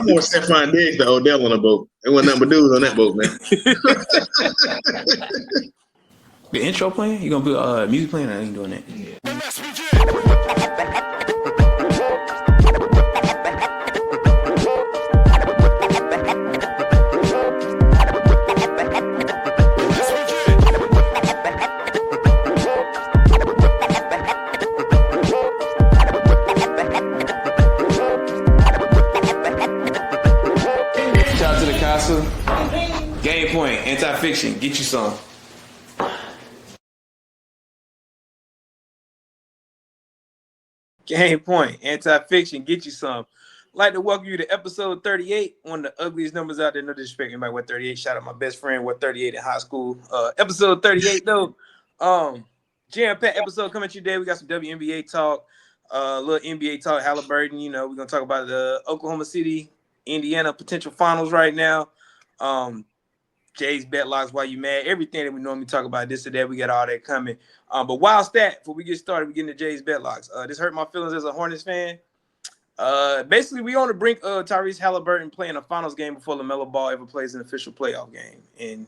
I'm more Stephon Diggs than Odell on a boat. There wasn't nothing but dudes on that boat, man. The intro playing? You gonna put music playing? I ain't doing that. Yeah. Shout out to the castle. Gamepoint, anti-fiction, get you some. Gamepoint, anti-fiction, get you some. I'd like to welcome you to episode 38, one of the ugliest numbers out there. No disrespect, anybody what 38. Shout out my best friend, what 38 in high school. Episode 38 though. Jam-packed episode coming at you today. We got some WNBA talk, little NBA talk. Halliburton, we're gonna talk about the Oklahoma City, Indiana potential finals right now. Jay's bet locks, why you mad? Everything that we normally talk about, this or that, we got all that coming. But whilst that, before we get started, we get into Jay's bet locks. This hurt my feelings as a Hornets fan. Basically, we on the brink of Tyrese Halliburton playing a finals game before LaMelo Ball ever plays an official playoff game. And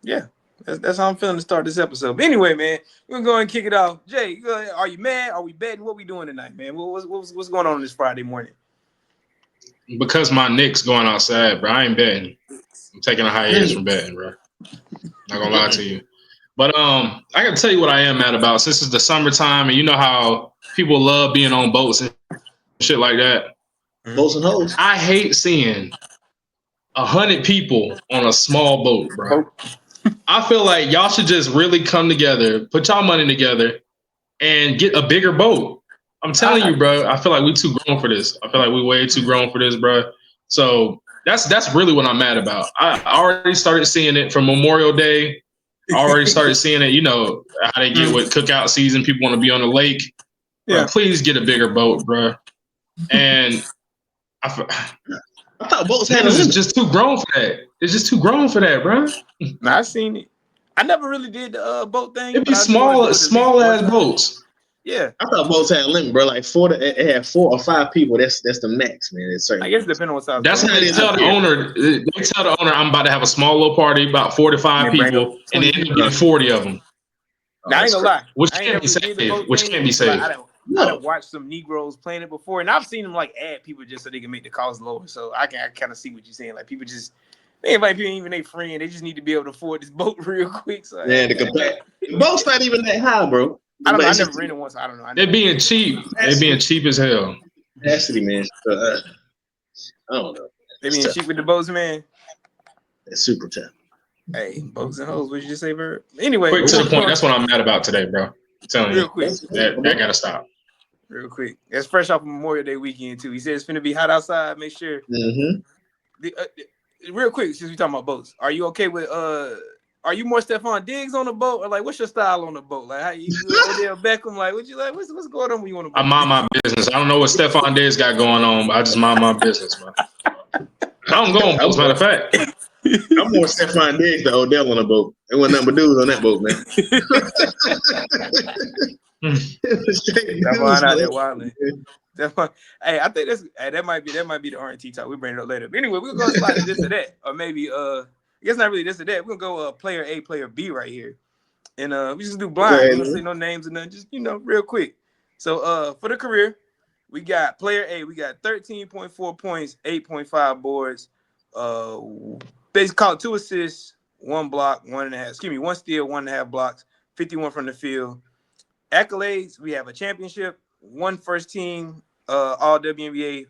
yeah, that's how I'm feeling to start this episode. But anyway, man, we're gonna go ahead and kick it off. Jay, are you mad? Are we betting? What we doing tonight, man? What's going on this Friday morning? Because my Knicks going outside, bro. I ain't betting. I'm taking a hiatus from betting, bro. Not gonna lie to you. But I can tell you what I am mad about. Since it's the summertime, and you know how people love being on boats and shit like that. Boats and hoes. I hate seeing 100 people on a small boat, bro. I feel like y'all should just really come together, put y'all money together, and get a bigger boat. I'm telling you, bro. I feel like we too grown for this. I feel like we way too grown for this, bro. So that's really what I'm mad about. I already started seeing it from Memorial Day. I already started seeing it, how they get with cookout season. People want to be on the lake. Yeah. Bro, please get a bigger boat, bro. And I thought boats had it's just too grown for that. It's just too grown for that, bro. Nah, I seen it. I never really did the boat thing. It'd be small ass boats. Yeah, I thought boats had a limit, bro. Like it had 4 or 5 people. That's the max, man. It's certain. I guess depending on size. That's how they tell the owner. They tell the owner, I'm about to have a small little party, about 4 to 5 people, and then you get 40 of them. Now, I ain't gonna lie. Which can't be safe. Which can't be safe. I done watched some Negroes playing it before, and I've seen them like add people just so they can make the cost lower. So I kind of see what you're saying. Like people just. They invite people, even their friend. They just need to be able to afford this boat real quick. So yeah, the boat's not even that high, bro. I don't know. I never rented one, so I don't know. They're being cheap. They're being cheap as hell. Capacity, man. I don't know. They being cheap with the boats, man. It's super tough. Hey, boats and hoes. What you just say, Bird? Anyway, quick to the point. That's what I'm mad about today, bro. I'm telling real you, quick. That gotta stop. Real quick. It's fresh off Memorial Day weekend too. He said it's finna be hot outside. Make sure. Real quick, since we talking about boats, are you okay with are you more Stephon Diggs on the boat, or like what's your style on the boat? Like how you Odell Beckham? Like what you like? What's going on when you on the boat? I mind my business. I don't know what Stephon Diggs got going on, but I just mind my business, man. I don't go on boats. Matter of fact, I'm more Stephon Diggs than Odell on a boat. There wasn't nothing but dudes on that boat, man. Stephon out there wilding. Hey, I think that might be the R&T talk. We bring it up later. But anyway, we're gonna slide to this or that, or maybe I guess not really this or that. We're gonna go player A, player B right here, and we just do blind. We don't say no names and nothing. Just real quick. So for the career, we got player A. We got 13.4 points, 8.5 boards. Basically called 2 assists, 1 block, 1.5. 1 steal, 1.5 blocks, 51 from the field. Accolades: we have a championship, 1 first team all WNBA,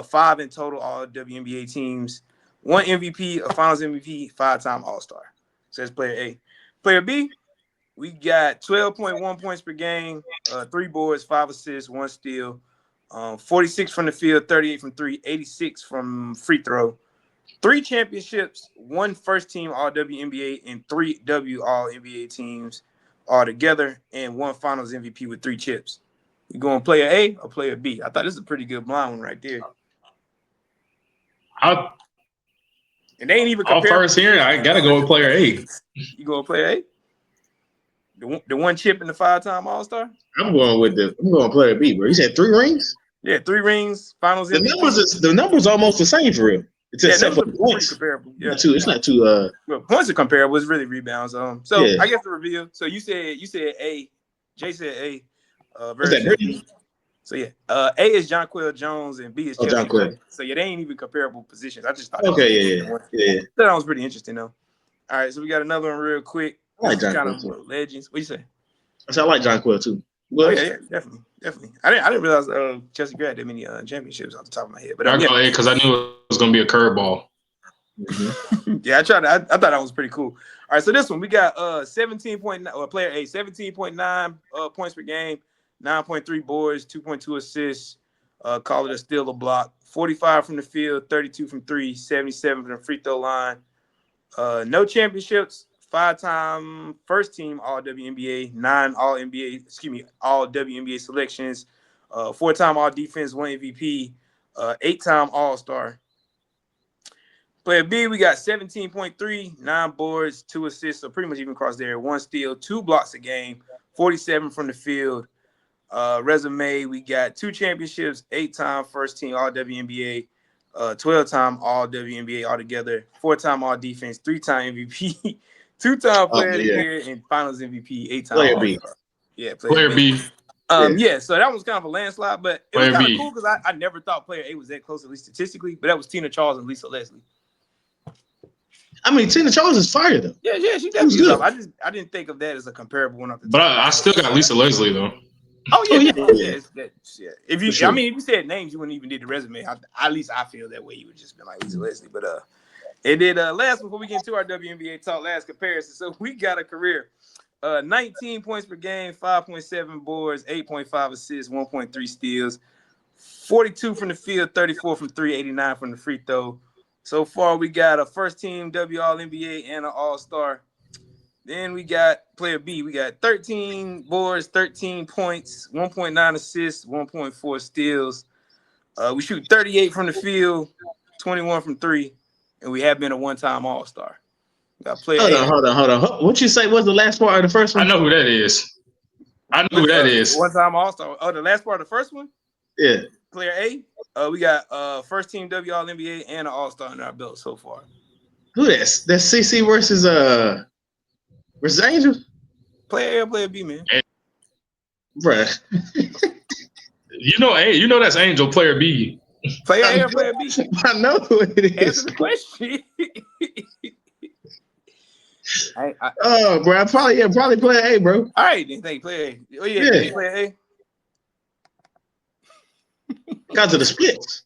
5 in total all WNBA teams, 1 MVP, a Finals MVP, 5-time All-Star. Says player A. Player B, we got 12.1 points per game, 3 boards, 5 assists, 1 steal, 46 from the field, 38 from 3, 86 from free throw. 3 championships, 1 first team all WNBA, and 3 W all NBA teams all together, and 1 Finals MVP with 3 chips. You going player A or player B? I thought this is a pretty good blind one right there. And they ain't even first here. I gotta go with player A. You going player A? The 1 chip and the 5-time All-Star? I'm going player B, bro. You said 3 rings? Yeah, 3 rings, Finals The MVP. numbers almost the same for real. Except for numbers the are pretty points. comparable. Yeah, It's not too. Well, points are comparable. It's really rebounds. So Yeah. I guess the reveal. So you said A. Jay said A. What's that, Versus Brittany? B. So yeah, A is Jonquel Jones and B is Oh, Chelsea Jonquel. Gray. So yeah, they ain't even comparable positions. I just thought that was Okay, yeah. that was pretty interesting though. All right, so we got another one real quick. I like This is kind Jonquel of too. more legends. What you say? I like Jonquel too. Oh Well, yeah, definitely. I didn't realize Chelsea Gray had that many championships off the top of my head. But I go A because I knew it was gonna be a curveball. mm-hmm. Yeah, I thought that was pretty cool. All right, so this one we got 17.9 or player A 17.9 points per game, 9.3 boards, 2.2 assists. Call it a steal, a block. 45 from the field, 32 from 3, 77 from the free throw line. No championships. 5-time first team All WNBA, 9 All NBA, All WNBA selections. 4-time All Defense, 1 MVP. 8-time All Star. Player B, we got 17.3, 9 boards, 2 assists, so pretty much even across there. 1 steal, 2 blocks a game, 47 from the field. Resume, we got 2 championships, 8-time first team All WNBA, 12-time All WNBA altogether, 4-time All Defense, 3-time MVP, 2-time Player of the Year, and Finals MVP, 8-time Player All B. Star. Yeah, Player B. Yeah, so that was kind of a landslide, but it was kind of cool because I never thought Player A was that close, at least statistically, but that was Tina Charles and Lisa Leslie. I mean, Tina Charles is fire though. Yeah, she definitely is up. I didn't think of that as a comparable one off the top. But I still got Lisa Leslie though. Oh yeah. If you, sure. I mean, if you said names, you wouldn't even need the resume. At least I feel that way. You would just be like Lisa Leslie. But it did last before we get into our WNBA talk. Last comparison. So we got a career, 19 points per game, 5.7 boards, 8.5 assists, 1.3 steals, 42 from the field, 34 from 3, 89 from the free throw. So far, we got a first team W All NBA and an All Star. Then we got player B. We got 13 boards, 13 points, 1.9 assists, 1.4 steals. We shoot 38 from the field, 21 from 3, and we have been a one-time All-Star. Got player Hold on. What you say was the last part of the first one? I know who that is. One-time All-Star. Oh, the last part of the first one? Yeah. Player A. We got first team W All NBA and an All-Star in our belt so far. Who that's? That's CC versus Angel? Player A or player B, man. Bruh. You know that's Angel, player B. Player A or player B? I know who it is. Answer the question. Bro, probably player A, bro. All right, then thank you, player A. Oh yeah. Player A. Because of the splits.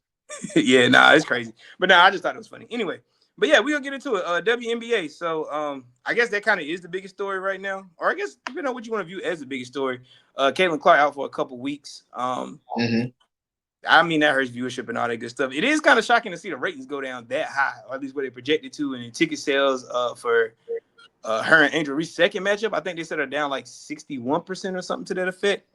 Yeah, it's crazy. But I just thought it was funny. Anyway, but yeah, we're gonna get into it. WNBA. So I guess that kind of is the biggest story right now. Or I guess depending on what you want to view as the biggest story. Caitlin Clark out for a couple weeks. I mean, that hurts viewership and all that good stuff. It is kind of shocking to see the ratings go down that high, or at least what they projected to, and the ticket sales for her and Angel Reese's second matchup. I think they said are down like 61% or something to that effect.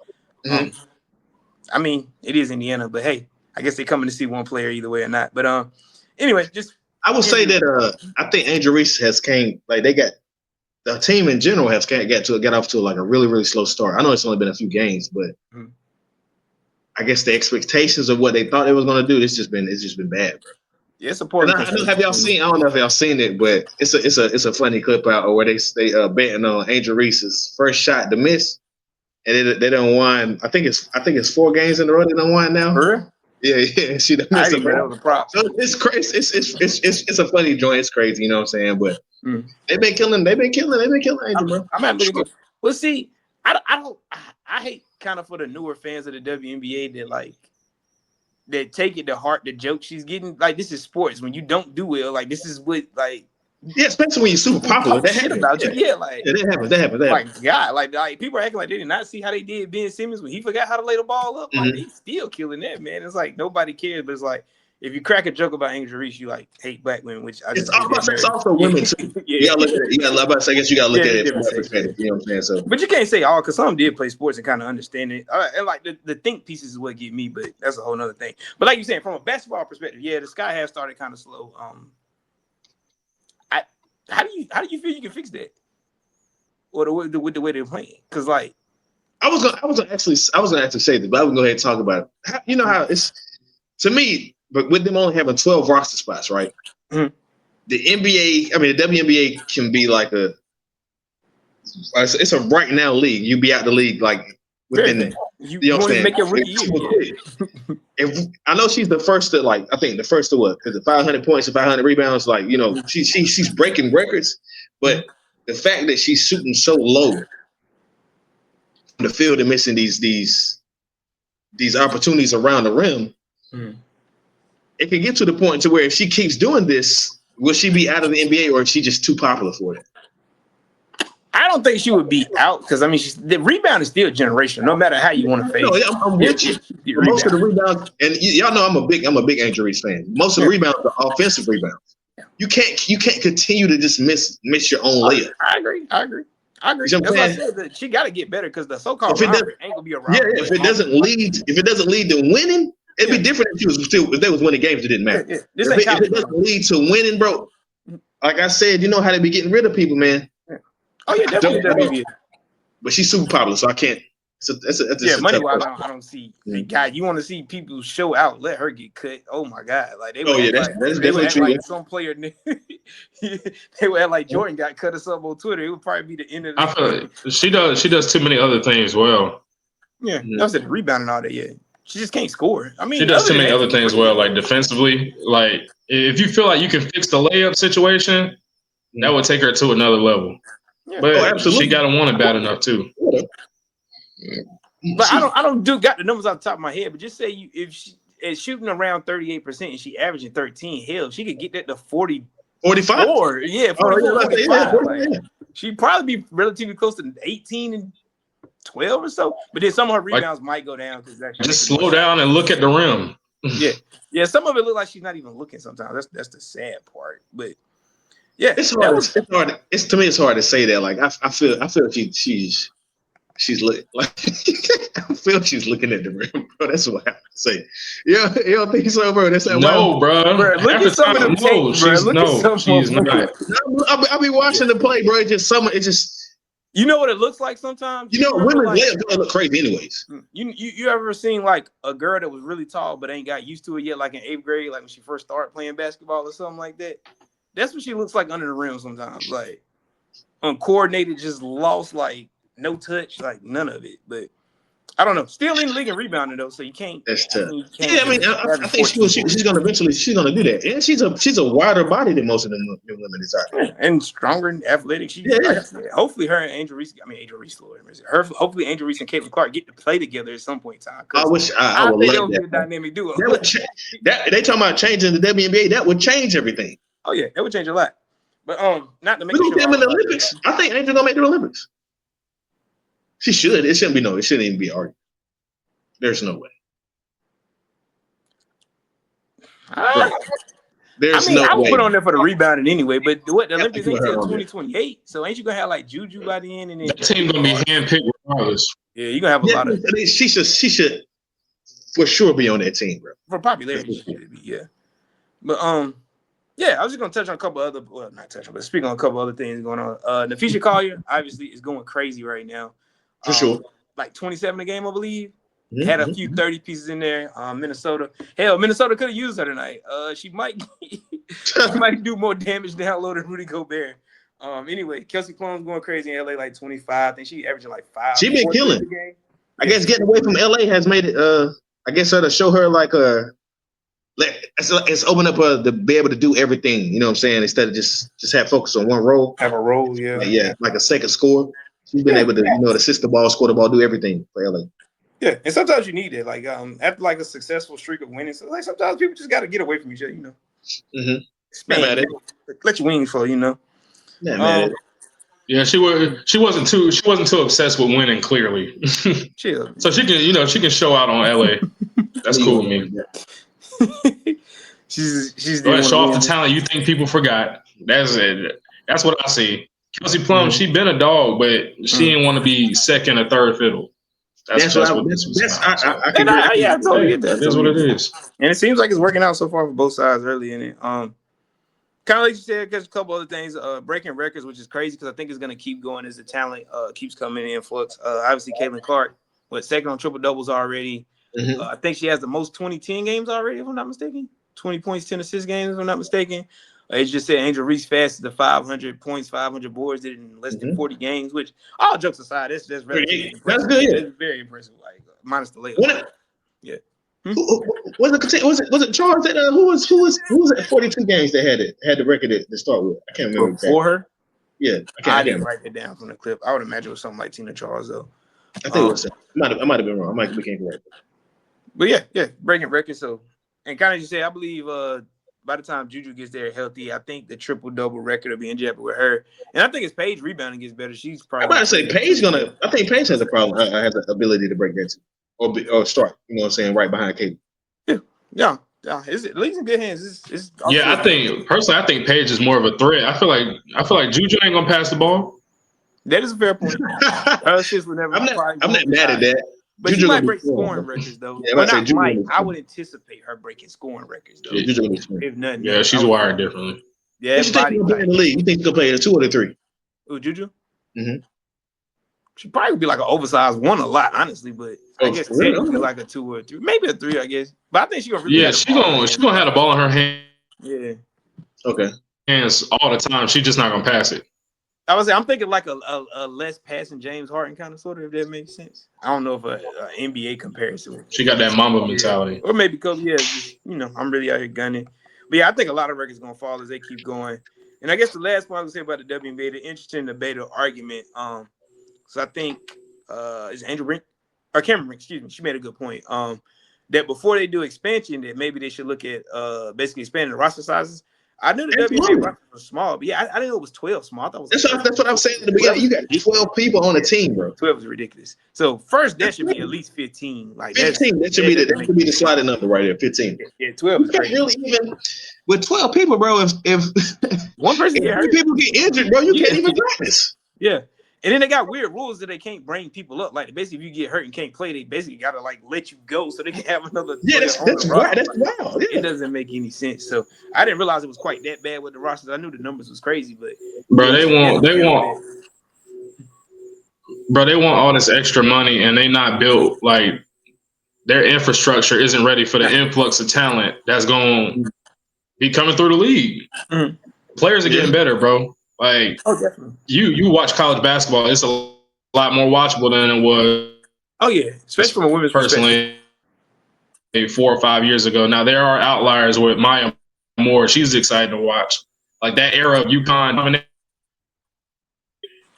I mean, it is Indiana, but hey, I guess they're coming to see one player either way or not. But anyway, just I would say that I think Angel Reese they got the team in general has get off to like a really, really slow start. I know it's only been a few games, but I guess the expectations of what they thought they was gonna do, it's just been bad, bro. Yeah, it's important. I don't know if y'all seen it, but it's a funny clip out where they betting on Angel Reese's first shot to miss. And they done won. I think it's 4 games in a row they done won now. Sure. Yeah. She done missed it was a prop. So it's crazy. It's a funny joint. It's crazy. You know what I'm saying? But they've been killing Angel, bro. I'm happy to Well, see, I hate kind of for the newer fans of the WNBA that take it to heart the joke she's getting. Like, this is sports. When you don't do well, like, this is what yeah, especially when you're super popular. That happens. That happens. Like, God, like people are acting like they did not see how they did Ben Simmons when he forgot how to lay the ball up. Like, they still killing that, man. It's like nobody cares, but it's like if you crack a joke about Angel Reese, you like hate black women, which I just it's also women too. You gotta look at it. I guess you gotta look at it from that perspective. You know what I'm saying? So, but you can't say all because some did play sports and kind of understand it. And like the think pieces is what get me, but that's a whole nother thing. But like you're saying, from a basketball perspective, yeah, the sky has started kind of slow. How do you feel you can fix that? Or with the way they're playing? Because like I was gonna actually say this, but I was gonna go ahead and talk about it. You know how it's to me, but with them only having 12 roster spots, right? Mm-hmm. The NBA, I mean, the WNBA can be like it's a right now league. You be out the league like within. You know what I'm saying? Make your rookie year. If I know she's the first to I think the first to what? Is it 500 points and 500 rebounds? Like she's breaking records, but the fact that she's shooting so low from the field and missing these opportunities around the rim, it can get to the point to where if she keeps doing this, will she be out of the NBA or is she just too popular for it? I don't think she would be out because I mean the rebound is still generational, no matter how you want to face. No, I'm with you. Most of the rebounds, and y'all know I'm a big Angel Reese fan. Most of the rebounds are offensive rebounds. You can't continue to just miss your own layup. I agree. That's why I said that she got to get better because the so-called robbery ain't gonna be a robbery. Yeah, if it doesn't lead to winning, it'd be different if they was winning games. It didn't matter. If it doesn't lead to winning, bro, like I said, you know how they be getting rid of people, man. Oh yeah, definitely. But she's super popular, so I can't. That's money-wise, I don't see. God, you want to see people show out? Let her get cut. Oh my God, like they would that's definitely true. Like some player, they would act like Jordan got cut or something on Twitter. It would probably be the end of the. I feel like she does too many other things well. Yeah, that's the rebound and all that. Yeah, she just can't score. I mean, she does too many other things well, like defensively. Like if you feel like you can fix the layup situation, that would take her to another level. Yeah. But she got to want it bad enough too. But I don't got the numbers off the top of my head. But just say if she is shooting around 38% and she averaging 13, hell, she could get that to 40, 45. Yeah, 44, 45. She'd probably be relatively close to 18 and 12 or so. But then some of her rebounds might go down because just slow down and look at the rim. Yeah. Some of it look like she's not even looking sometimes. That's the sad part. But yeah, it's hard. To me, it's hard to say that. Like I feel she's looking like I feel she's looking at the rim, bro. That's what I say. You don't think so, bro? That's that no, bro. Look at some of the tape, she's not. I'll be watching the play, bro. It's just. You know what it looks like sometimes? Women's layups don't look crazy anyways. You ever seen like a girl that was really tall but ain't got used to it yet, like in 8th grade, like when she first started playing basketball or something like that? That's what she looks like under the rim sometimes. Like uncoordinated, just lost, like no touch, like none of it. But I don't know. Still in the league and rebounding though, so you can't. That's tough. I think she's gonna do that. And she's a wider body than most of them women is out there. And stronger and athletic. Hopefully her and Angel Reese, Lord, hopefully Angel Reese and Caitlin Clark get to play together at some point in time. I wish I would like that. A dynamic duo. They talking about changing the WNBA. That would change everything. Oh yeah, that would change a lot. But not to make sure them in the Olympics. I think Angel gonna make the Olympics. She should. It shouldn't even be argued. There's no way. There's no way. I would put on there for the rebounding anyway. But what the Olympics ain't until 2028, so ain't you gonna have like Juju by the end? And then that team gonna be handpicked regardless. Yeah, you gonna have a lot of. She should for sure be on that team, bro. For popularity, she should be. Yeah, but yeah, I was just gonna touch on a couple other, but speaking on a couple other things going on. Nafisha Collier obviously is going crazy right now. For sure. Like 27 a game, I believe. Had a few 30 pieces in there. Minnesota. Hell, Minnesota could have used her tonight. She might do more damage down low than Rudy Gobert. Anyway, Kelsey Plum's going crazy in LA, like 25. I think she averaging like 5. She been killing. I guess getting away from LA has made it. I guess to show her like it's opened up to be able to do everything. You know what I'm saying? Instead of just have focus on one role. Have a role, yeah. Like a second score. She's been able to assist the ball, score the ball, do everything for LA. Yeah, and sometimes you need it. Like after like a successful streak of winning, so like sometimes people just got to get away from each other. Mm-hmm. Let your wings flow. Yeah, man. Yeah, she wasn't too obsessed with winning. Clearly, chill. So she can show out on LA. That's cool with me. she's go ahead, show off the talent you think people forgot. That's it. That's what I see. Kelsey Plum, she been a dog, but she didn't want to be second or third fiddle. That's what this was. I totally get that. That's what it is. And it seems like it's working out so far for both sides early in it. Kind of like you said, because a couple other things, breaking records, which is crazy because I think it's going to keep going as the talent keeps coming in flux. Obviously, Caitlin Clark, second on triple doubles already. Mm-hmm. I think she has the most 20-10 games already, if I'm not mistaken. 20 points, 10 assist games, if I'm not mistaken. It just said Angel Reese fast the 500 points, 500 boards, did it in less than 40 games. Which, all jokes aside, that's relatively impressive. That's good. Yeah, that's very impressive. Like minus the layup. Yeah. Was it Charles that who was at 42 games that had the record to start with? I can't remember before her. Yeah, I didn't write it down from the clip. I would imagine it was something like Tina Charles though. I think it was. I might have been wrong. I might be incorrect. But yeah, breaking records. So, and kind of you say, I believe by the time Juju gets there healthy, I think the triple double record will be in jeopardy with her. And I think as Paige rebounding gets better, she's probably. I'm about to say Paige gonna. I think Paige has a problem. Has the ability to break that too, or start. You know what I'm saying? Right behind Kate. Yeah. It's at least in good hands. It's I think Paige is more of a threat. I feel like Juju ain't gonna pass the ball. That is a fair point. Her assists would never. I'm not mad at that. But Juju she might break scoring records though. Yeah, I would anticipate her breaking scoring records though. Yeah, if nothing. Yeah, she's wired differently. Yeah, you think she'll play in the league? You think she'll play in a 2 or a 3? Oh, Juju. Mm-hmm. She probably would be like an oversized 1 a lot, honestly. But I guess technically like a 2 or a 3, maybe a 3. I guess. But I think she's gonna. Really she's gonna have the ball in her hand. Yeah. Okay. Hands all the time. She's just not gonna pass it. I was saying, I'm thinking like a less passing James Harden kind of sort of, if that makes sense. I don't know if a NBA comparison. She got that Mamba mentality. Or maybe because, I'm really out here gunning. But yeah, I think a lot of records going to fall as they keep going. And I guess the last point I was going to say about the WNBA, the interesting debate or argument. So I think, is Angel Brink? Or Cameron Brink, excuse me. She made a good point. That before they do expansion, that maybe they should look at basically expanding the roster sizes. I knew the WNBA roster was small, but I didn't know it was 12 small. I thought it was that's what I was saying at the beginning. You got 12 people on the team, bro. 12 is ridiculous. So first, that should be at least 15. Like 15. That should be the sliding number right there. 15. Yeah, 12 is crazy. Really even with 12 people, bro. If one person get hurt, people get injured, bro, you can't even practice. Yeah. And then they got weird rules that they can't bring people up. Like basically, if you get hurt and can't play, they basically gotta like let you go so they can have another. Yeah, that's right. That's wild. Yeah. It doesn't make any sense. So I didn't realize it was quite that bad with the rosters. I knew the numbers was crazy, but bro, they want all this extra money, and they not built like their infrastructure isn't ready for the influx of talent that's going to be coming through the league. Mm-hmm. Players are getting better, bro. Like, definitely. You watch college basketball, it's a lot more watchable than it was. Oh yeah, especially from a women's personally, 4 or 5 years ago. Now there are outliers with Maya Moore. She's exciting to watch, like that era of UConn.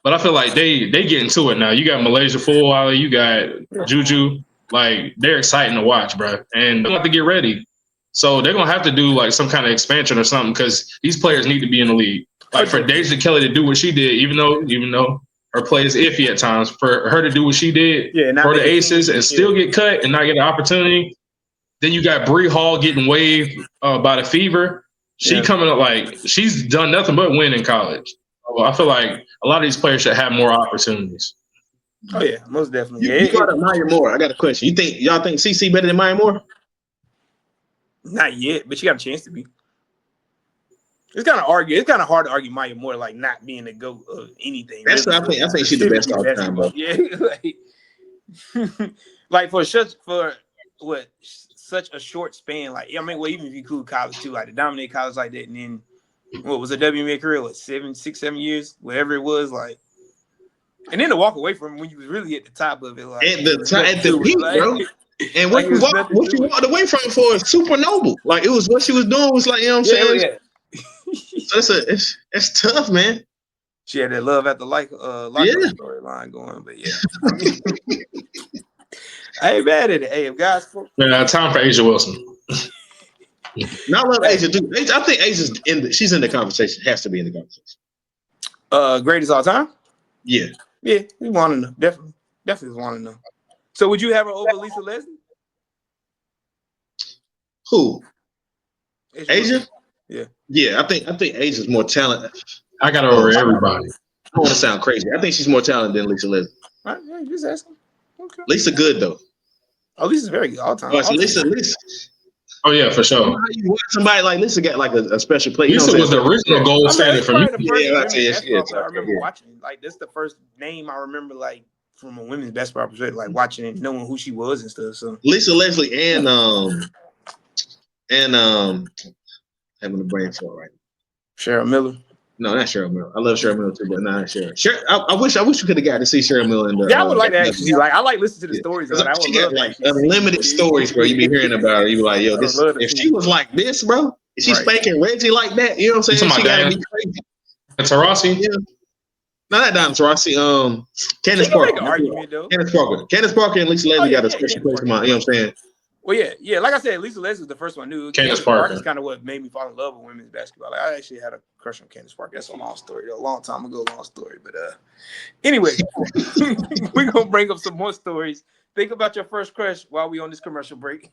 But I feel like they get into it now. You got Malaysia Fulwiley, you got Juju. Like they're exciting to watch, bro, and they have to get ready. So they're gonna have to do like some kind of expansion or something because these players need to be in the league. Like for Deja Kelly to do what she did, even though her play is iffy at times, for her to do what she did for the Aces and still get cut and not get an opportunity. Then you got Bree Hall getting waived by the Fever. She coming up like she's done nothing but win in college. So I feel like a lot of these players should have more opportunities. Oh yeah, most definitely. You brought up Maya Moore. I got a question. Y'all think CC better than Maya Moore? Not yet, but she got a chance to be. It's kind of hard to argue Maya Moore like not being the GOAT of anything. That's really. I think she's the best all the time, bro. Yeah, like for such a short span. Like even if you include college too, like to dominate college like that, and then what was a WNBA career? What 6, 7 years, whatever it was, like. And then to walk away from when you was really at the top of it, like at the peak, bro. And what you walked away from for is super noble. Like it was what she was doing was like, you know what I'm saying? Yeah. So it's tough, man. She had that love at the storyline going, but yeah. I ain't mad at it. Hey, if guys, time for Asia Wilson. Not love Asia, dude. I think Asia's she's in the conversation. Has to be in the conversation. Greatest all time? Yeah. Yeah, we want to know. Definitely want to know. So would you have her over Lisa Leslie? Who? Asia? Yeah. Yeah, I think Asia's more talented. I got her over everybody. I don't want to sound crazy. I think she's more talented than Lisa Leslie. All right, yeah, just asking. Okay. Lisa good though. Oh, Lisa's very good all time. Lisa. Oh yeah, for sure. How you want somebody like Lisa got like a special play? Lisa was the original gold standard for me. I remember watching. Like, this is the first name I remember, like, from a women's basketball perspective, like watching and knowing who she was and stuff. So Lisa Leslie and having the brain for it right now. Cheryl Miller. No, not Cheryl Miller. I love Cheryl Miller too, but not Cheryl. I wish we could have got to see Cheryl Miller in the. Yeah, I would like to actually see. Like, I like listening to the stories. I would got like unlimited stories, bro. You be hearing about her. You be like, yo, this. If she was like this, bro, if she's spanking Reggie like that, you know what I'm saying? She gotta be crazy. And Taurasi? Yeah. No, not Diamond Taurasi. Candace Parker. Candace Parker and Lisa Leslie got a special place in my. You know what I'm saying? Well, yeah. Like I said, Lisa Leslie was the first one I knew. Candace Parker is kind of what made me fall in love with women's basketball. Like, I actually had a crush on Candace Parker. That's a long story, a long time ago, long story. But anyway, we're gonna bring up some more stories. Think about your first crush while we on this commercial break.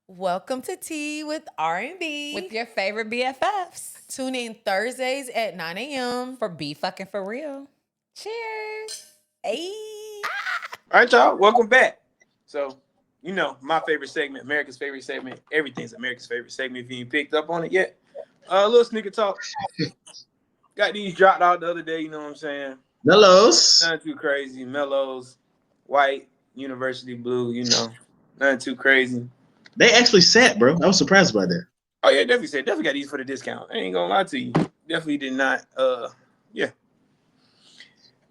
Welcome to Tea with Wnba with your favorite BFFs. Tune in Thursdays at 9 a.m. for Be Fucking For Real. Cheers. Hey. All right, y'all. Welcome back. So, you know, my favorite segment, America's favorite segment. Everything's America's favorite segment if you ain't picked up on it yet. A little sneaker talk. Got these dropped out the other day, you know what I'm saying? Mellows. Nothing too crazy. Mellows, white, university blue, you know. Nothing too crazy. They actually sat, bro. I was surprised by that. Oh, yeah, definitely got these for the discount. I ain't gonna lie to you. Definitely did not, yeah.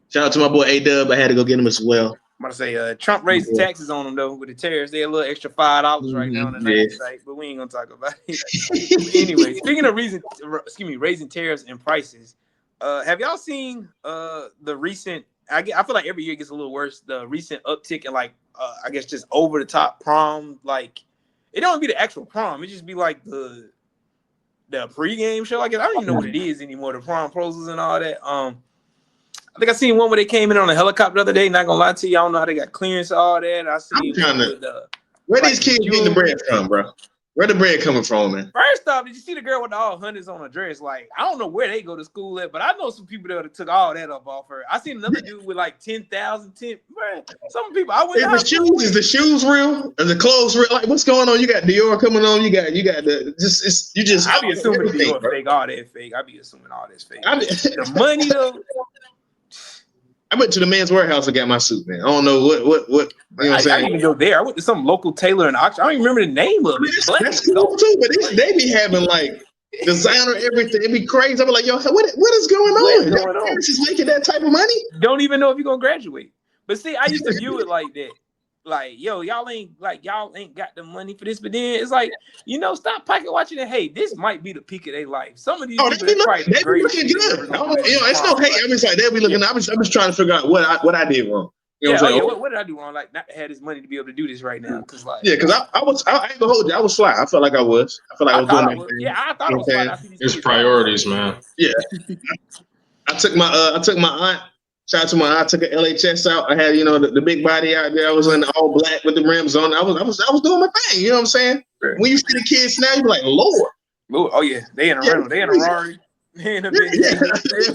Shout out to my boy A-Dub. I had to go get him as well. I'm about to say, Trump raised the taxes on them, though, with the tariffs. They're a little extra $5 right now on the Nike site, but we ain't going to talk about it. Anyway, speaking of raising tariffs and prices, have y'all seen the recent, I feel like every year it gets a little worse, the recent uptick in, like, I guess just over-the-top prom, like, it don't be the actual prom. It just be, like, the pregame show, I guess. I don't even know what it is anymore, the prom proposals and all that. I think I seen one where they came in on a helicopter the other day. Not gonna lie to you, I don't know how they got clearance and all that. I seen where these kids getting the bread from, bro? Where the bread coming from, man? First off, did you see the girl with the all hundreds on her dress? Like, I don't know where they go to school at, but I know some people that took all that up off her. I seen another dude with like 10,000. Some people I went. Is the shoes real? Are the clothes real? Like, what's going on? You got Dior coming on. You got the just. I be assuming Dior fake, all that fake. I be assuming all this fake. The money though. I went to the Men's Warehouse and got my suit, man. I don't know what. You know what I'm saying? I didn't even go there. I went to some local tailor in Oxford. I don't even remember the name of it. That's cool too, but they be having like designer everything. It'd be crazy. I'm like, yo, what is going on? Your parents is making that type of money. Don't even know if you're gonna graduate. But see, I used to view it like that. Like, yo, y'all ain't got the money for this, but then it's like, you know, stop pocket watching it. Hey, this might be the peak of their life. Some of these they be looking good. It's no hate. I'm just like they'll be looking. I'm just trying to figure out what I did wrong. You know what I'm saying? What did I do wrong? Like, not to have this money to be able to do this right now. Because I ain't gonna hold you. I was fly. I felt like I was. I felt like I was doing my thing. Yeah, I thought I was fly. It's priorities, man. Yeah. I took my aunt. Shout out to my aunt. I took an LHS out. I had, you know, the big body out there. I was in all black with the rims on. I was doing my thing. You know what I'm saying? Sure. When you see the kids now, you be like, Lord. Oh yeah, they in a rental. They in a Rari. They in a big.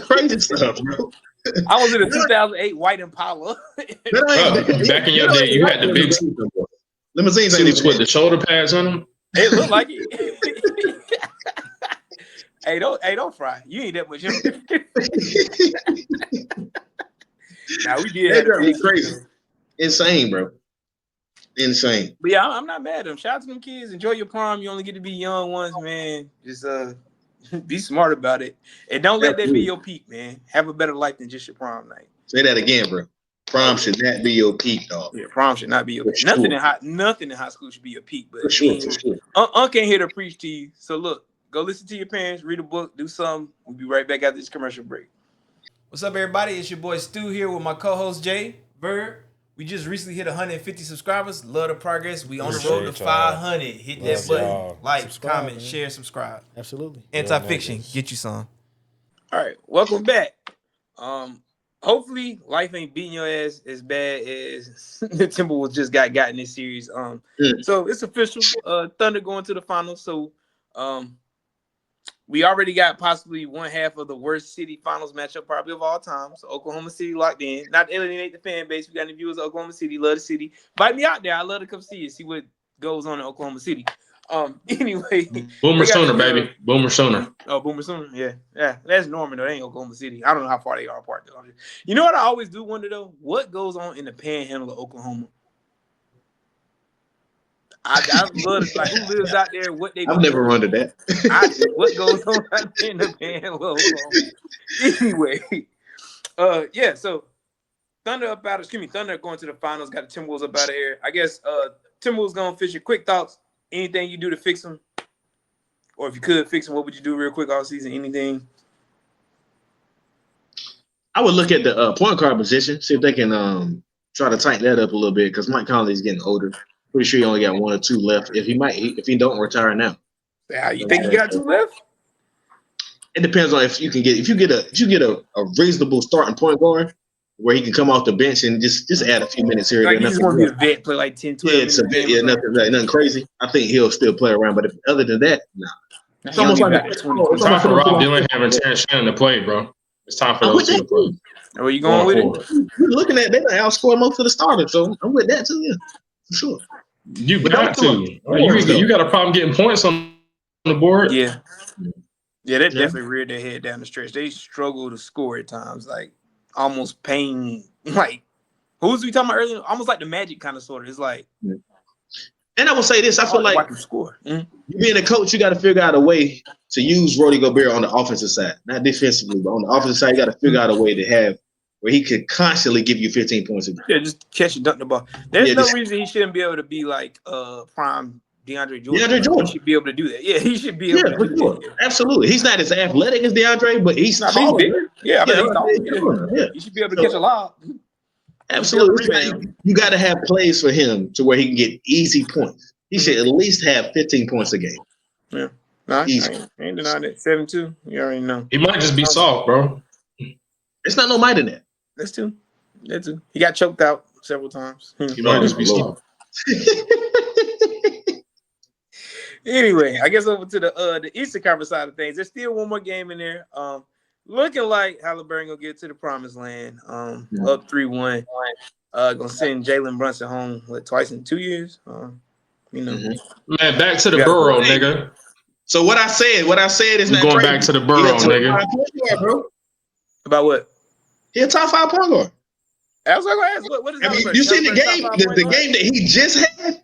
Crazy stuff, bro. I was in a 2008 white Impala. Back in your day, you had the big limousines. Suits with the shoulder pads on them. It looked like it. Hey, don't fry. You ain't that much. Now we did. That be crazy, insane, bro, insane. But yeah, I'm not mad at them. Shout out to them kids. Enjoy your prom. You only get to be young once, man. Just be smart about it, and don't let that be your peak, man. Have a better life than just your prom night. Say that again, bro. Prom should not be your peak, dog. Yeah, prom should not be your peak. Sure. Nothing in high school should be your peak. But for sure. Unc ain't here to preach to you. So look, go listen to your parents, read a book, do something. We'll be right back after this commercial break. What's up, everybody? It's your boy Stu here with my co-host Jay Bird. We just recently hit 150 subscribers. Love the progress. We on the road to 500. Hit that button. Like, comment, share, subscribe. Absolutely. Anti-fiction. Get you some. All right. Welcome back. Hopefully life ain't beating your ass as bad as the Timberwolves just got in this series. So it's official. Thunder going to the finals. So we already got possibly one half of the worst city finals matchup probably of all time. So Oklahoma City locked in. Not to alienate the fan base. We got any viewers of Oklahoma City. Love the city. Invite me out there. I love to come see you. See what goes on in Oklahoma City. Anyway, Boomer Sooner, baby. Boomer Sooner. Oh, Boomer Sooner. Yeah. That's Norman though. They ain't Oklahoma City. I don't know how far they are apart though. You know what I always do wonder though? What goes on in the Panhandle of Oklahoma? I love it. Like, who lives out there? What they? I've never wondered that. I do. What goes on out there in the Panhandle of Oklahoma? Anyway, yeah. So Thunder going to the finals. Got the Timberwolves up out of here. I guess Timberwolves gonna fix your quick thoughts. Anything you do to fix them, or if you could fix them, what would you do real quick all season? Anything? I would look at the point guard position, see if they can try to tighten that up a little bit because Mike Conley's getting older. Pretty sure he only got 1 or 2 left. If he don't retire now. Yeah, you think he got 2 left? It depends on if you get a reasonable starting point guard where he can come off the bench and just add a few minutes here. Like he's going to be a vet, play like 10, 12 minutes. Nothing crazy. I think he'll still play around, but other than that, nah. It's almost like it's time for Rob Dillingham and Terrence Shannon to play, bro. It's time for those two to play. Where you going with it? We're looking at they outscore most of the starters, so I'm with that too. Yeah, for sure. You got to. You got a problem getting points on the board. Yeah. Yeah, they definitely reared their head down the stretch. They struggle to score at times, like almost paying. Like, who was we talking about earlier? Almost like the Magic kind of sort of. It's like. Yeah. And I will say this: I feel like score. You being a coach, you got to figure out a way to use Rudy Gobert on the offensive side, not defensively, but on the offensive side, you got to figure out a way to have where he could constantly give you 15 points a game. Yeah, just catch and dunk the ball. There's no reason he shouldn't be able to be like prime DeAndre Jordan. He should be able to do that. Yeah, he should be able to do that. Yeah. Absolutely. He's not as athletic as DeAndre, but he's tall. Bigger. Yeah, he's tall. Yeah. He should be able to catch a lob. Absolutely. You got to have plays for him to where he can get easy points. He should at least have 15 points a game. Yeah. No, I ain't denying it. 7-2. You already know. He might just be soft, bro. It's not no might in that. That's two. He got choked out several times. He might just be soft. Anyway, I guess over to the Eastern Conference side of things. There's still one more game in there. Looking like Halliburton gonna get to the promised land. Up 3-1. Gonna send Jalen Brunson home twice in 2 years. Man, back to the borough, nigga. So what I said is not going back to the borough, nigga. About what? He a top 5 point guard. I was gonna ask, what is that? You seen the game? The game that he just had?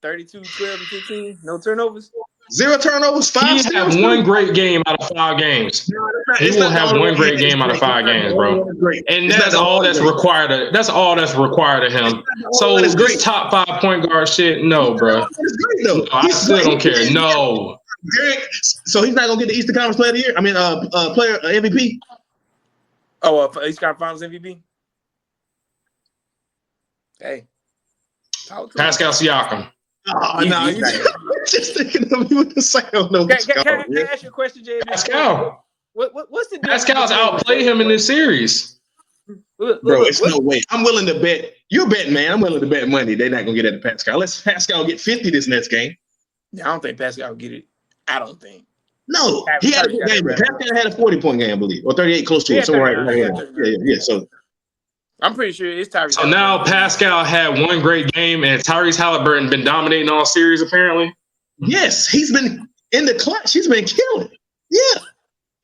32, 12, and 15. No turnovers. 0 turnovers. 5 He have one great game out of 5 games. He will have one great game out of 5 games, bro. And that's all that's required. That's all that's required of him. So this top 5 point guard shit, no, bro. No, I still don't care. No. So he's not gonna get the Eastern Conference Player of the Year. I mean, player MVP. Oh, Eastern Conference Finals MVP. Hey, Pascal Siakam. Oh no, just thinking of you with the sound. No, can I ask you a question, Jay? Pascal. What's the Pascal's outplayed him in this series. Bro, it's no way. I'm willing to bet. You're a betting man. I'm willing to bet money they're not gonna get that to Pascal. Let's Pascal get 50 this next game. Yeah, I don't think Pascal will get it. I don't think. No, he had a good game. Pascal had a 40-point game, I believe, or 38, close to it. Somewhere right. Yeah. So I'm pretty sure it's Tyrese. So now Pascal had one great game, and Tyrese Halliburton been dominating all series, apparently. Yes, he's been in the clutch. He's been killing. Yeah,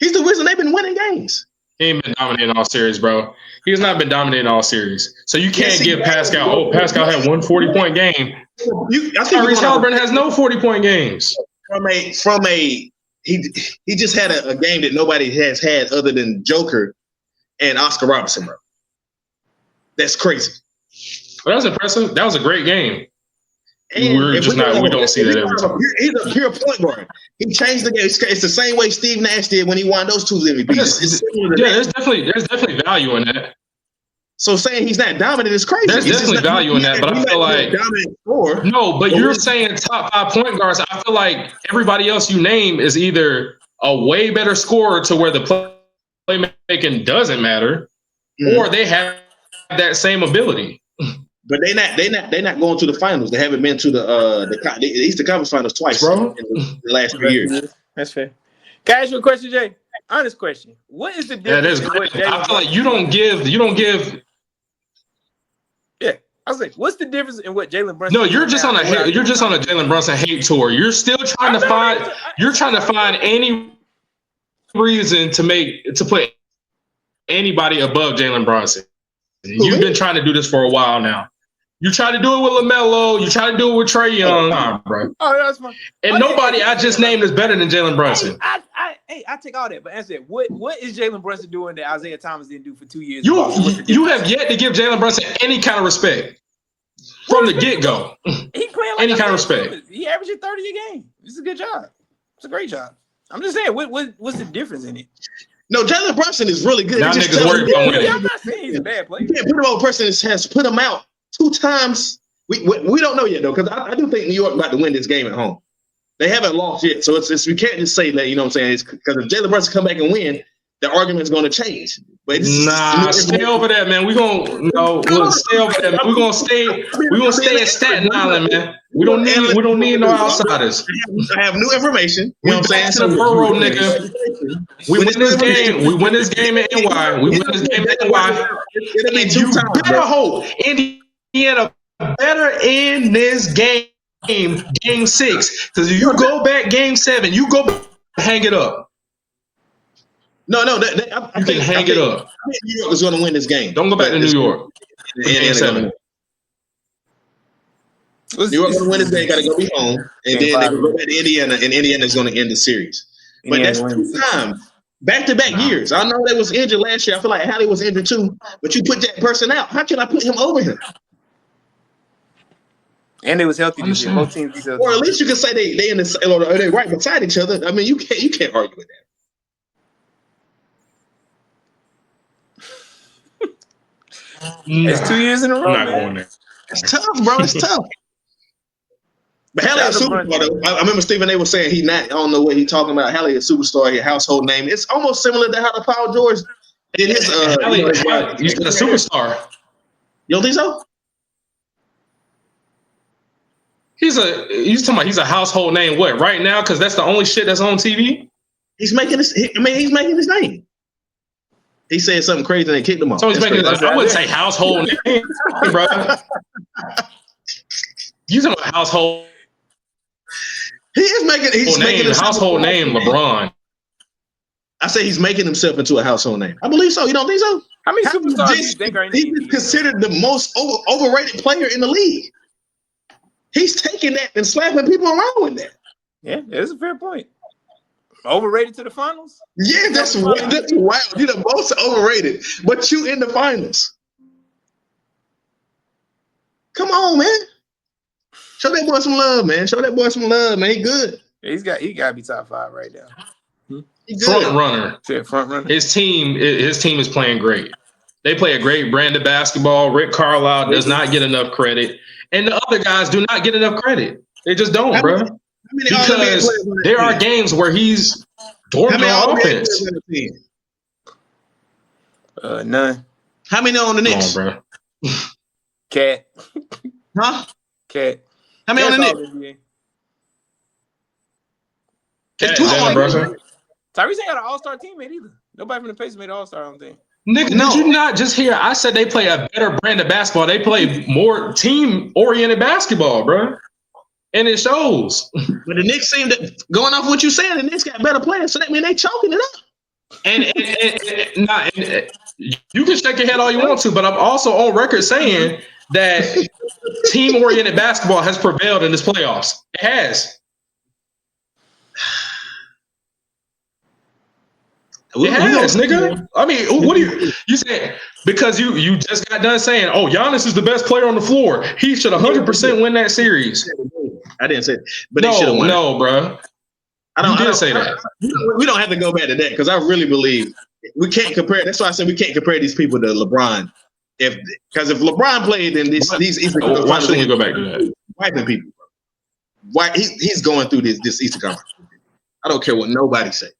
he's the reason they've been winning games. He ain't been dominating all series, bro. He has not been dominating all series. So you can't give Pascal. Oh, Pascal had one 40-point game. Tyrese Halliburton has no 40-point games. He just had a game that nobody has had other than Joker and Oscar Robertson, bro. That's crazy. Well, that was impressive. That was a great game. We don't see that every time. He's a pure point guard. He changed the game. It's the same way Steve Nash did when he won those 2 MVPs. There's definitely value in that. So saying he's not dominant is crazy. There's definitely value in that, but I feel like you're saying top 5 point guards. I feel like everybody else you name is either a way better scorer to where the playmaking doesn't matter, or they have that same ability. But they not going to the finals. They haven't been to the Eastern Conference Finals twice, bro, in the last 3 years. That's fair. Can I ask you a question, Jay? Honest question. What is the difference? I feel like you don't give. Yeah. I was like, what's the difference in what Jalen Brunson? No, you're just on a Jalen Brunson hate tour. You're still trying to find. You're trying to find any reason to put anybody above Jalen Brunson. You've been trying to do this for a while now. You try to do it with LaMelo. You try to do it with Trae Young, bro. Oh, that's fine. And nobody I just named is better than Jalen Brunson. I take all that, but answer it. What is Jalen Brunson doing that Isaiah Thomas didn't do for 2 years? You have yet to give Jalen Brunson any kind of respect from the get-go. He playing like any kind of respect. He averaging 30 a game. It's a good job. It's a great job. I'm just saying, what's the difference in it? No, Jalen Brunson is really good. Now niggas worried about winning. I'm not saying he's a bad player. You can't put him on a person that has put him out 2 times. We don't know yet though, because I do think New York about to win this game at home. They haven't lost yet, so it's we can't just say that. You know what I'm saying? It's because if Jalen Brunson come back and win, the argument's going to change. But stay over there, man. We'll stay over there. Man. We're gonna stay in Staten Island, man. We don't need no outsiders. I have new information. You know what I'm saying? To the borough, nigga. We win this game. We win this game in NY. We win this game in NY. You better hope Indiana better in this game, game 6. Because if you go back game 7, you go back, hang it up. No, I you can hang it up. I think New York is going to win this game. Don't go back to New York. Game 7. New York going to win this game. Got to go be home, and then they can go back to Indiana, and Indiana is going to end the series. But that's 2 times, back-to-back years. I know they was injured last year. I feel like Hallie was injured too. But you put that person out. How can I put him over him? And they was healthy this year. Both teams. Or at least you can say they in the or they right beside each other. I mean, you can't argue with that. It's 2 years in a row. I'm not going there. It's tough, bro. It's tough. But Hallie is a superstar, though. I remember Stephen A was saying I don't know what he's talking about. Hallie is a superstar, his household name. It's almost similar to how the Paul George did his. He's a superstar. You don't think so? He's a household name. What right now? Because that's the only shit that's on TV. He's making his name. He said something crazy and they kicked him off. So he's making. I wouldn't say household name, bro. Using a household. He's making a household name, LeBron. I say he's making himself into a household name. I believe so. You don't think so? How many superstars do you think are in the league? He's considered the most overrated player in the league. He's taking that and slapping people around with that. Yeah, that's a fair point. Overrated to the finals? Yeah, that's wild. You're the most overrated, but you in the finals. Come on, man. Show that boy some love, man. He good. Yeah, he got to be top 5 right now. Front runner. Yeah, front runner. His team is playing great. They play a great brand of basketball. Rick Carlisle does not get enough credit, and the other guys do not get enough credit. They just don't, bro. Because there are games where he's dormant on offense. None. How many on the Knicks? Come on, bro. Cat. Huh? Cat. How many on the Knicks? Cat, Tyrese ain't got an all-star teammate either. Nobody from the Pacers made an all-star, I don't think. Nigga, did you not just hear? I said they play a better brand of basketball. They play more team-oriented basketball, bro. And it shows. But the Knicks seem to, going off what you saying, the Knicks got better players, so that means they choking it up. And you can shake your head all you want to, but I'm also on record saying that team-oriented basketball has prevailed in this playoffs. It has. It has, nigga. I mean, what do you say? Because you just got done saying, "Oh, Giannis is the best player on the floor. He should 100% win that series." I didn't say it, but he should have won. No, bro. I didn't say that. We don't have to go back to that because I really believe we can't compare. That's why I said we can't compare these people to LeBron. Because if LeBron played, then these Eastern Conference, why shouldn't we go back to that? Wiping people. Why he's going through this Eastern Conference? I don't care what nobody say.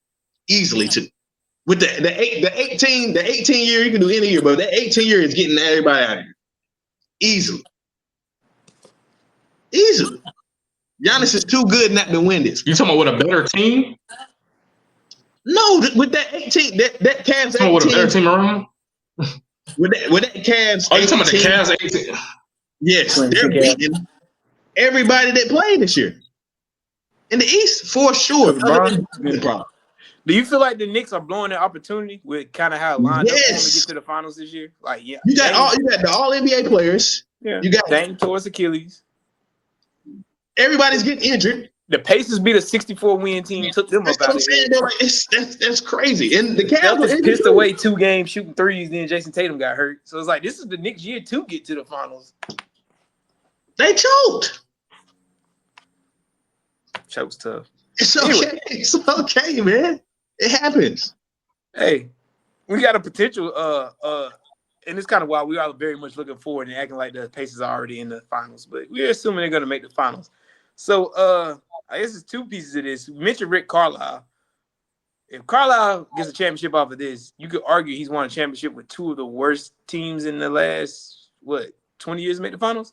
Easily too. With the 18 year, you can do any year, but that 18 year is getting everybody out of here. Easily. Giannis is too good not to win this. You talking about with a better team? No, with that 18, that Cavs 18. With a better team around? With that Cavs. Oh, you talking about the Cavs 18? Yes, they're beating everybody that played this year. In the East, for sure. Do you feel like the Knicks are blowing their opportunity with kind of how it lined up for them to get to the finals this year? Like, yeah, you got the all NBA players. Yeah, you got Dame towards Achilles. Everybody's getting injured. The Pacers beat a 64-win team, took them up out of here. Like, that's crazy. And the Cavs was pissed away 2 games shooting threes. Then Jason Tatum got hurt, so it's like this is the Knicks' year to get to the finals. They choked. Choke's tough. It's okay. Anyway. It's okay, man. It happens. Hey, we got a potential. And it's kind of why we are very much looking forward and acting like the Pacers are already in the finals. But we're assuming they're going to make the finals. So I guess it's 2 pieces of this. We mentioned Rick Carlisle. If Carlisle gets a championship off of this, you could argue he's won a championship with 2 of the worst teams in the last 20 years to make the finals.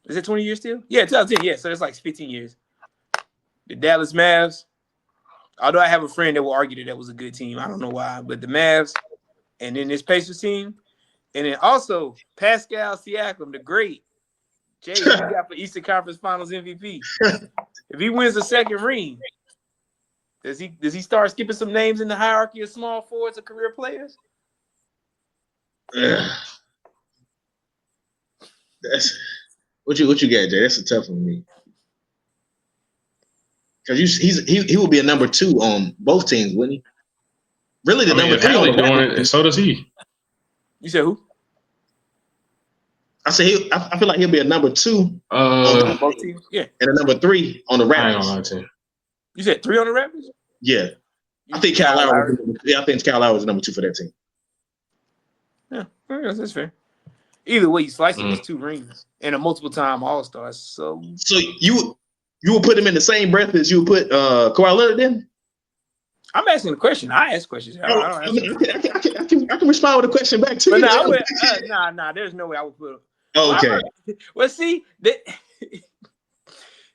Is it 20 years still? Yeah, 2010. Yeah, so it's like 15 years. The Dallas Mavs, although I have a friend that will argue that was a good team. I don't know why, but the Mavs, and then this Pacers team, and then also Pascal Siakam, the great. Jay, who you got for Eastern Conference Finals MVP? If he wins the second ring, does he start skipping some names in the hierarchy of small forwards or career players? That's what you got, Jay. That's a tough one for me. Because he will be a number 2 on both teams, wouldn't he? Really, the number 3 on the doing it, and so does he. You said who? I said I feel like he'll be a number 2 on both teams. Yeah, and a number 3 on the Raptors. You said 3 on the Raptors? Yeah, I think Kyle Lowry. I think Kyle Lowry was number 2 for that team. Yeah, that's fair. Either way you slice it, it's 2 rings and a multiple-time All-Star. So you will put him in the same breath as you would put Kawhi Leonard in? I'm asking a question. I ask questions. I can respond with a question back to you. Nah. There's no way I would put him. Okay. Well, see, this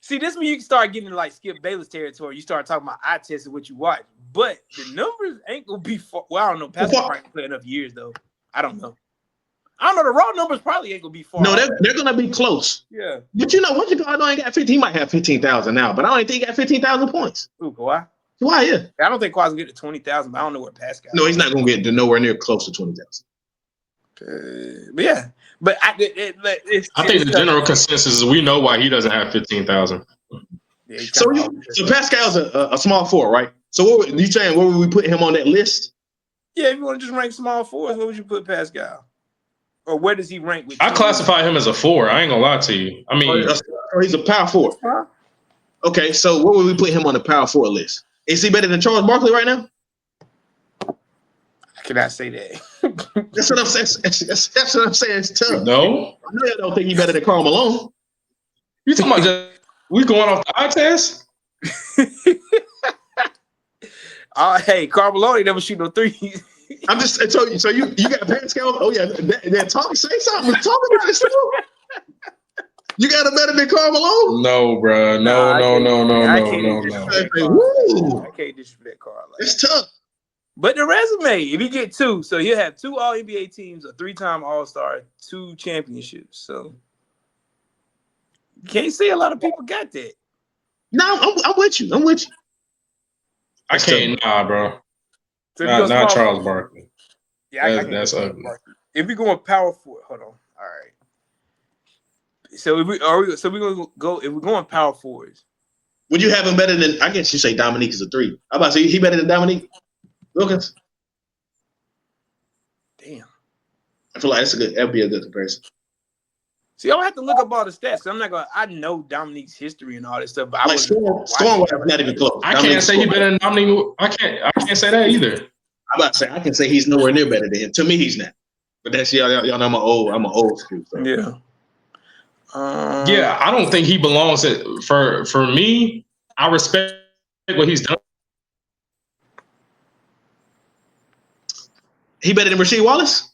is when you can start getting like Skip Bayless territory. You start talking about eye test of what you watch, but the numbers ain't gonna be. Well, I don't know. Pascal probably play enough years though. I don't know. The raw numbers probably ain't gonna be far. No, they're gonna be close. Yeah. But once you go, I know he got 15. He might have 15,000 now, but I don't even think he got 15,000 points. Ooh, Kawhi? Why? Yeah. I don't think Kawhi's gonna get to 20,000, but I don't know where Pascal. No, he's not gonna get to nowhere near close to 20,000. But yeah, but I think the general consensus is we know why he doesn't have 15,000. Yeah, so Pascal's a small forward, right? So what you saying? Where would we put him on that list? Yeah, if you want to just rank small forwards, where would you put Pascal? Or where does he rank with? I classify him as a 4. I ain't gonna lie to you. I mean, he's a power forward. Huh? Okay, so where would we put him on the power forward list? Is he better than Charles Barkley right now? I cannot say that. That's what I'm saying. That's what I'm saying. It's tough. No, I know you don't think he's better than Karl Malone. You talking about we going off the eye test? Hey, Karl Malone never shoot no threes. I'm just telling you. So you got Pascal? Oh yeah, say something. Talk about this too. You got him better than Karl Malone? No, bro. No. I can't disrespect Karl. It's tough. But the resume, if you get 2, so he'll have 2 All-NBA teams, a 3-time All-Star, 2 championships. So you can't say a lot of people got that. No, I'm with you. I can't, bro. So not Charles Barkley. Yeah, that's ugly. If we go power forward, hold on. All right. So if we're gonna go. If we're going power forwards, would you have him better than? I guess you say Dominique is a 3. I'm about to say he better than Dominique Wilkins. Damn. I feel like that'd be a good comparison. See, I'll have to look up all the stats. I'm not gonna. I know Dominique's history and all this stuff, but Storm not even close. I can't say he's better than Dominique. I can't say that either. I'm about to say I can say he's nowhere near better than him. To me, he's not. But that's y'all know I'm an old school. So. Yeah. Yeah, I don't think he belongs for me. I respect what he's done. He better than Rasheed Wallace?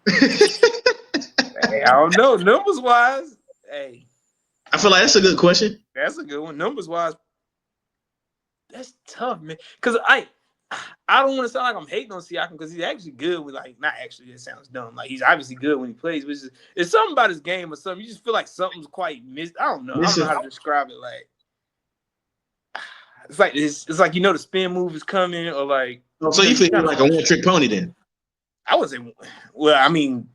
Hey, I don't know. Numbers wise, hey. I feel like that's a good question. That's a good one. Numbers wise, that's tough, man. Because I don't want to sound like I'm hating on Siakam because he's actually good with not actually. It sounds dumb. Like he's obviously good when he plays, but it's something about his game or something. You just feel like something's quite missed. I don't know. I don't know how to describe it. Like it's like the spin move is coming or like. So you feel like a one-trick pony then? I would say. Well, I mean.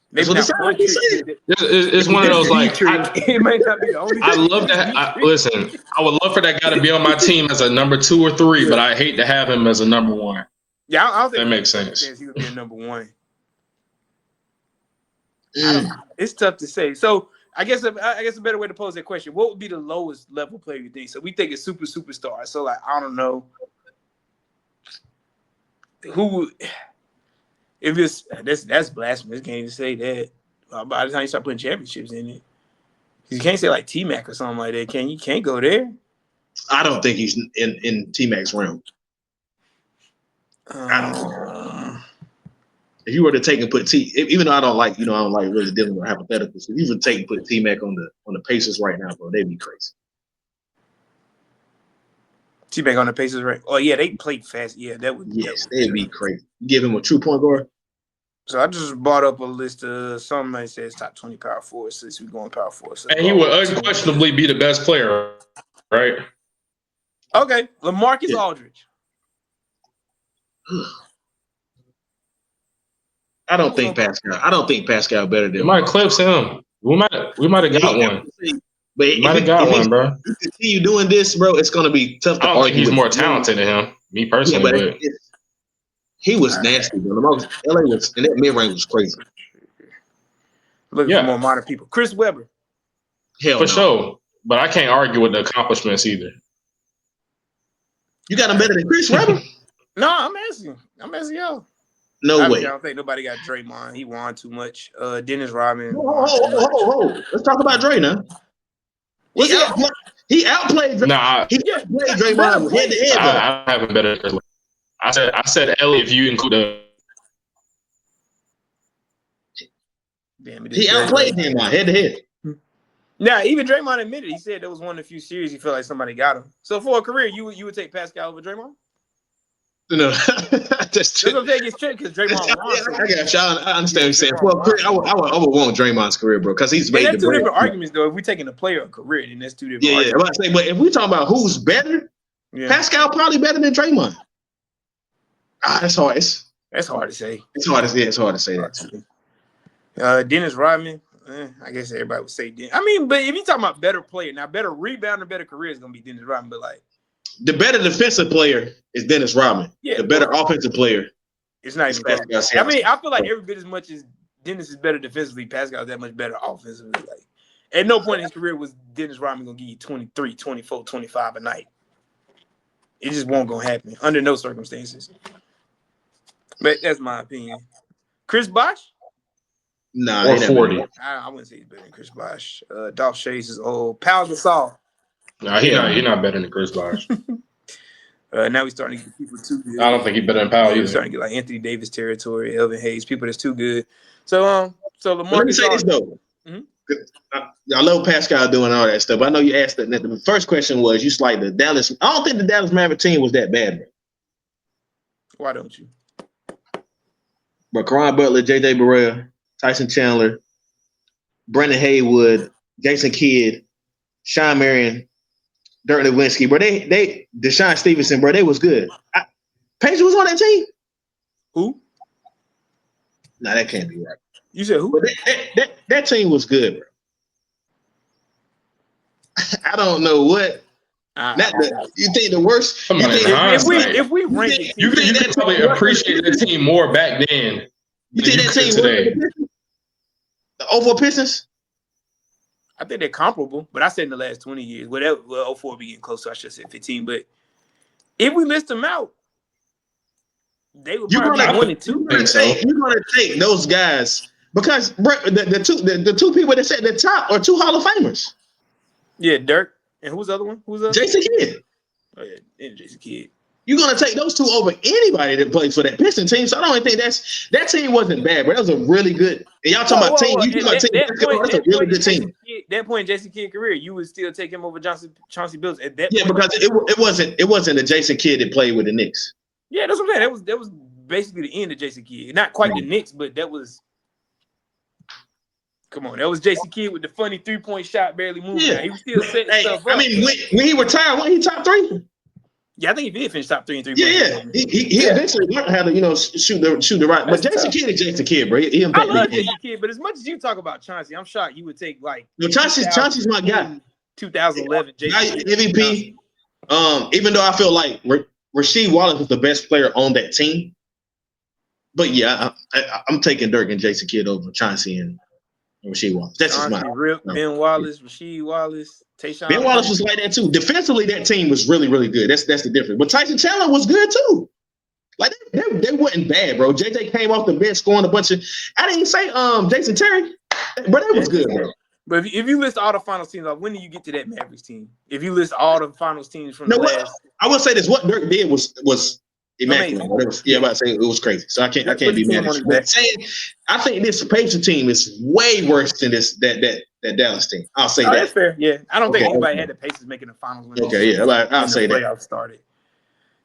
Maybe not one trick. It's one of those like it might not be the only. I love that. Listen, I would love for that guy to be on my team as a number 2 or 3, but I hate to have him as a number 1. Yeah, I don't think that makes sense. He would be a number 1. It's tough to say. So I guess a better way to pose that question: what would be the lowest level player you think? So we think it's superstar. So like I don't know who. If it's that's blasphemous, can't even say that. By the time you start putting championships in it, you can't say like T-Mac or something like that. You can't go there. I don't think he's in T-Mac's realm. I don't know. If you were to take and put even though I don't like really dealing with hypotheticals, if you were to take and put T-Mac on the Pacers right now, bro, they'd be crazy. T-Mac on the Pacers, right? Oh yeah, they played fast. Yeah, that would. Yes, they'd be crazy. You give him a true point guard. So I just brought up a list of something that says top 20 power forwards since we're going power forwards. So and he would unquestionably be the best player, right? Okay, LaMarcus Aldridge. I don't think Pascal better than. We might clips him. We might have got one. But might have got one, bro. If you continue doing this, bro, it's gonna be tough to argue. I don't think he's more talented than him. Me personally, but he was nasty, bro. LA was, and that mid-range was crazy. Looking for more modern people. Chris Webber. Hell for sure. But I can't argue with the accomplishments either. You got him better than Chris Webber? No, I'm asking y'all. No way. I don't think nobody got Draymond. He won too much. Dennis Rodman. Hold. Let's talk about Dre now. He outplayed Draymond. Nah, he outplayed Draymond head to head. I have him better. I said Ellie if you include the. He outplayed him head to head. Now, even Draymond admitted, he said there was one of the few series he felt like somebody got him. So for a career, you would take Pascal over Draymond? No, that's what I'm saying. It's tricky because Draymond won. I got y'all. I understand what you're saying. For a career, I would want Draymond's career, bro, because he's made that's two different arguments, though. If we're taking a player or career, then that's two different arguments. Yeah. But if we talking about who's better, Pascal probably better than Draymond. That's hard. That's hard to say. It's hard to say that. Dennis Rodman. I guess everybody would say Dennis. I mean, but if you're talking about better player, now better rebound or better career is gonna be Dennis Rodman. But like the better defensive player is Dennis Rodman. Yeah, the better offensive player. It's not even close. I mean, I feel like every bit as much as Dennis is better defensively, Pascal is that much better offensively. Like at no point in his career was Dennis Rodman gonna give you 23, 24, 25 a night. It just won't gonna happen under no circumstances. But that's my opinion. Chris Bosh? Nah, or 40. I wouldn't say he's better than Chris Bosh. Dolph Chase is old. Pal Gasol. Nah, he's not better than Chris Bosh. Now we're starting to get people too good. I don't think he's better than Powell either. We're starting to get like Anthony Davis territory, Elvin Hayes, people that's too good. So LaMarcus. Let me say this though. I love Pascal doing all that stuff. I know you asked that. The first question was you like the Dallas. I don't think the Dallas Maverick team was that bad, bro. Why don't you? But Caron Butler, J.J. Barea, Tyson Chandler, Brandon Haywood, Jason Kidd, Sean Marion, Dirk Nowitzki, bro. They Deshaun Stevenson, bro. They was good. Pacers was on that team. Who? Nah, that can't be right. You said who? But that team was good, bro. I don't know what. You think the worst? If we rank it, you could probably appreciate the team more back then. You think that team today? The 04 Pistons? I think they're comparable, but I said in the last 20 years. Well, 04 be getting close, so I should say 15. But if we list them out, they would probably be 1 and 2. You're gonna take those guys because the two people that said the top are 2 Hall of Famers. Yeah, Dirk. And who's the other one? Jason Kidd. Oh, yeah, and Jason Kidd. You're gonna take those two over anybody that plays for that Piston team. So I don't think that team wasn't bad, but that was a really good. And y'all talking about team. You talking about team? That's a really good team. that point in Jason Kidd's career, you would still take him over Chauncey Billups at that Yeah, point. because it wasn't a Jason Kidd that played with the Knicks. Yeah, that's what I'm saying. That was basically the end of Jason Kidd. Not quite the Knicks, but that was. Come on, that was Jason Kidd with the funny 3-point shot, barely moving. Yeah. He was still setting stuff up. I mean, when he retired, wasn't he top 3? Yeah, I think he did finish top 3 in 3 points. Yeah. He eventually learned how to, shoot the right. But Jason Kidd is Jason Kidd, bro. I love Jason Kidd, but as much as you talk about Chauncey, I'm shocked you would take like. No, Chauncey's my guy. 2011 Jason Kidd. MVP. Even though I feel like Rasheed Wallace was the best player on that team, but yeah, I'm taking Dirk and Jason Kidd over Chauncey and Rasheed Wallace. That's just my Ben Wallace, Rasheed Wallace, Tayshaun. Ben Wallace was like that too. Defensively, that team was really, really good. That's the difference. But Tyson Chandler was good too. Like they wasn't bad, bro. JJ came off the bench scoring a bunch of. I didn't say Jason Terry, but that was good, bro. But if you list all the finals teams, like when do you get to that Mavericks team? If you list all the finals teams from the last, I will say this: what Dirk did was immaculate. I'm about to say it was crazy. So I can't be mad at you. But I think this Pacers team is way worse than that Dallas team. I'll say that. That's fair. Yeah, I don't think anybody had the Pacers making the finals. Okay, yeah, I'll say that. Playoffs started.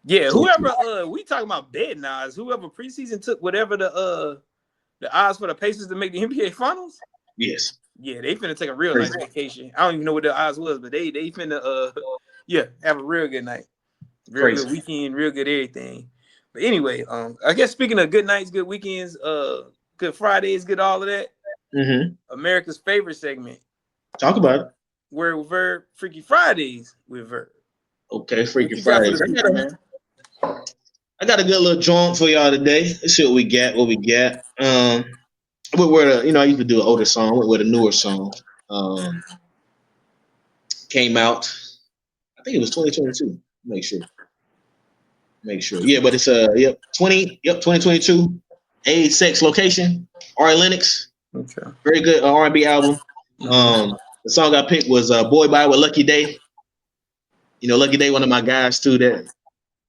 Yeah, whoever we talking about bad odds. Whoever preseason took whatever the odds for the Pacers to make the NBA finals. Yes. Yeah, they finna take a real nice vacation. I don't even know what the odds was, but they finna have a real good night. Real good weekend, real good everything. But anyway, I guess speaking of good nights, good weekends, good Fridays, good all of that. Mm-hmm. America's favorite segment. Talk about it. Where with Verb, Freaky Fridays with Verb. Okay, Freaky Fridays. I got a good little joint for y'all today. Let's see what we got. I used to do an older song. Went with a newer song. Came out. I think it was 2022. Make sure. Yeah, but it's 2022. A Sex Location. Ari Lennox. Okay. Very good R&B album. The song I picked was Boy Bye with Lucky Day. Lucky Day, one of my guys too, that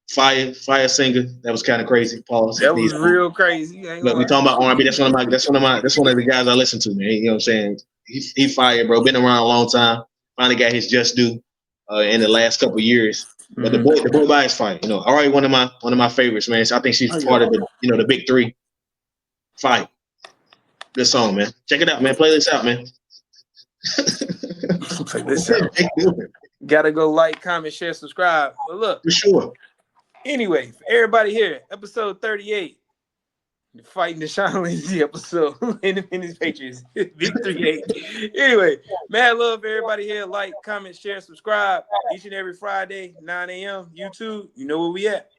fire singer. That was kind of crazy. Pause. That was real crazy. Look, we talking about R&B. That's one of the guys I listen to, man. You know what I'm saying? He fired, bro. Been around a long time. Finally got his just due in the last couple of years. But the boy Bye is fire. Already one of my favorites, man. So I think she's part of the big three. Fire. Good song, man. Check it out, man. Play this out, man. Check this out. Gotta go like, comment, share, subscribe. But look, for sure. Anyway, for everybody here, episode 38, fighting the Sean Lindsay episode, Independence Patriots, Victory 8. Anyway, mad love for everybody here. Like, comment, share, subscribe each and every Friday, 9 a.m. YouTube. You know where we at.